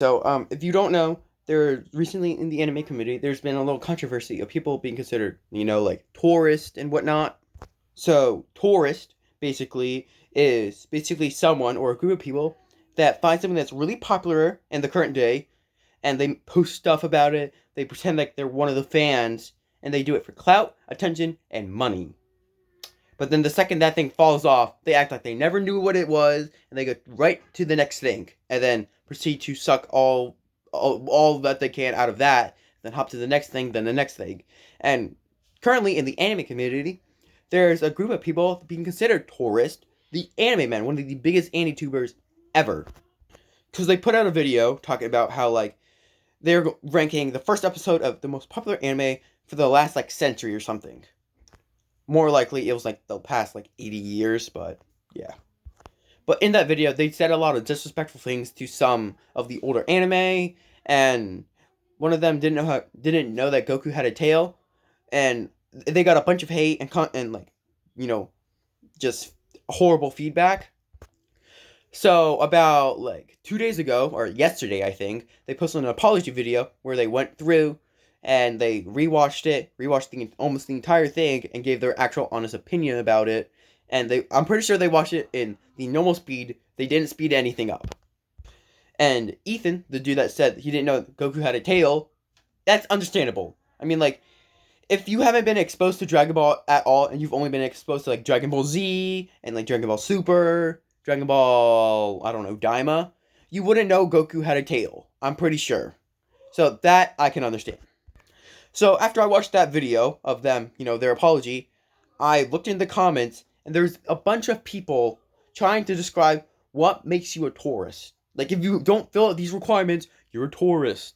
So, if you don't know, there recently in the anime community, there's been a little controversy of people being considered, like tourist and whatnot. So, tourist basically is basically someone or a group of people that find something that's really popular in the current day, and they post stuff about it. They pretend like they're one of the fans, and they do it for clout, attention, and money. But then the second that thing falls off, they act like they never knew what it was, and they go right to the next thing, and then proceed to suck all that they can out of that, then hop to the next thing, then the next thing. And currently in the anime community, there's a group of people being considered tourists, the TheAnimeMen, one of the biggest anime-tubers ever. Because they put out a video talking about how, they're ranking the first episode of the most popular anime for the last, century or something. More likely, it was, the past, 80 years, but, yeah. But in that video, they said a lot of disrespectful things to some of the older anime, and one of them didn't know that Goku had a tail, and they got a bunch of hate and just horrible feedback. So about 2 days ago, or yesterday I think, they posted an apology video where they went through and they rewatched almost the entire thing and gave their actual honest opinion about it. And I'm pretty sure they watched it in the normal speed. They didn't speed anything up. And Ethan, the dude that said he didn't know Goku had a tail, that's understandable. I mean, if you haven't been exposed to Dragon Ball at all, and you've only been exposed to, Dragon Ball Z, and, Dragon Ball Super, Dragon Ball, I don't know, Daima, you wouldn't know Goku had a tail. I'm pretty sure. So that I can understand. So after I watched that video of them, their apology, I looked in the comments, and there's a bunch of people trying to describe what makes you a tourist. If you don't fill out these requirements, you're a tourist.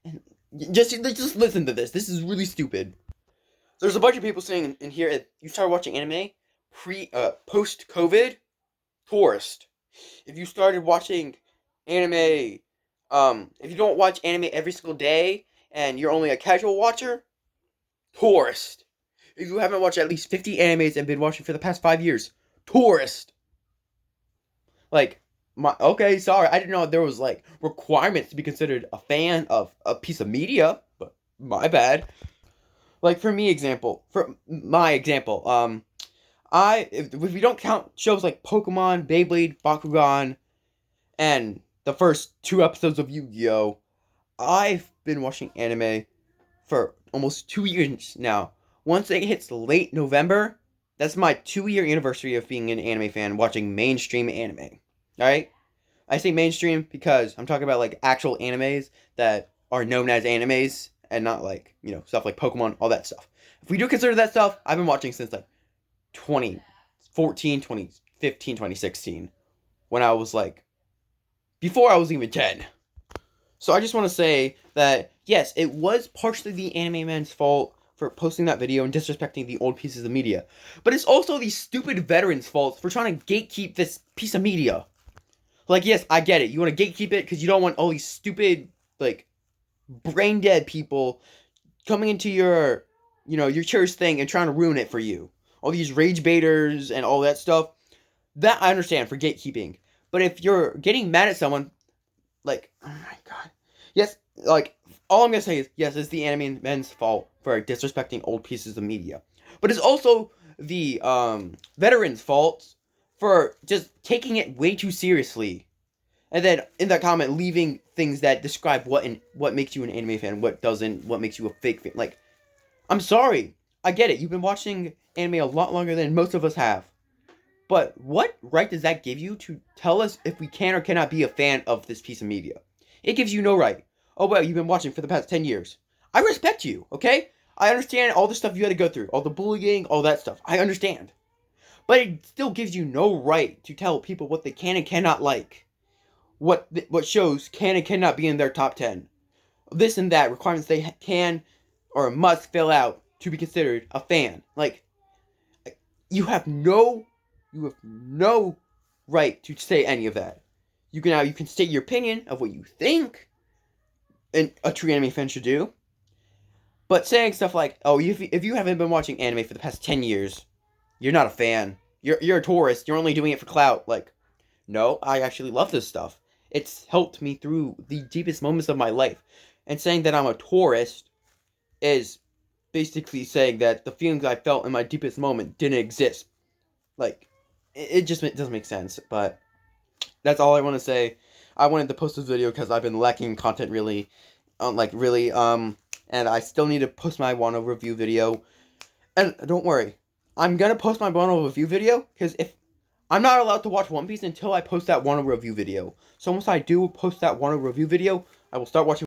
And just listen to this. This is really stupid. There's a bunch of people saying in here, if you start watching anime post-COVID, tourist. If you started watching anime, if you don't watch anime every single day, and you're only a casual watcher, tourist. If you haven't watched at least 50 animes and been watching for the past 5 years, tourist. Okay, sorry, I didn't know there was, requirements to be considered a fan of a piece of media, but my bad. For my example, if we don't count shows like Pokemon, Beyblade, Bakugan, and the first 2 episodes of Yu-Gi-Oh!, I've been watching anime for almost 2 years now. Once it hits late November, that's my 2-year anniversary of being an anime fan, watching mainstream anime. Alright? I say mainstream because I'm talking about, actual animes that are known as animes, and not, stuff like Pokemon, all that stuff. If we do consider that stuff, I've been watching since, 2014, 2015, 2016, when I was, before I was even 10. So I just want to say that, yes, it was partially the TheAnimeMen's fault for posting that video and disrespecting the old pieces of media. But it's also these stupid veterans' fault for trying to gatekeep this piece of media. Yes, I get it. You want to gatekeep it because you don't want all these stupid, brain-dead people coming into your cherished thing and trying to ruin it for you. All these rage baiters and all that stuff. That I understand for gatekeeping. But if you're getting mad at someone, oh my god. Yes, all I'm gonna say is, yes, it's the TheAnimeMen's fault for disrespecting old pieces of media. But it's also the veterans' fault for just taking it way too seriously. And then in that comment, leaving things that describe what makes you an anime fan, what doesn't, what makes you a fake fan. I'm sorry. I get it. You've been watching anime a lot longer than most of us have. But what right does that give you to tell us if we can or cannot be a fan of this piece of media? It gives you no right. Oh, well, you've been watching for the past 10 years. I respect you, okay? I understand all the stuff you had to go through. All the bullying, all that stuff. I understand. But it still gives you no right to tell people what they can and cannot like. What shows can and cannot be in their top 10. This and that. Requirements they can or must fill out to be considered a fan. You have no right to say any of that. You can state your opinion of what you think a true anime fan should do. But saying stuff like, oh, if you haven't been watching anime for the past 10 years, you're not a fan. You're a tourist. You're only doing it for clout. No, I actually love this stuff. It's helped me through the deepest moments of my life. And saying that I'm a tourist is basically saying that the feelings I felt in my deepest moment didn't exist. Like, it just doesn't make sense. But that's all I want to say. I wanted to post this video because I've been lacking content really, and I still need to post my Wano review video. And don't worry, I'm gonna post my Wano review video because if I'm not allowed to watch One Piece until I post that Wano review video. So once I do post that Wano review video, I will start watching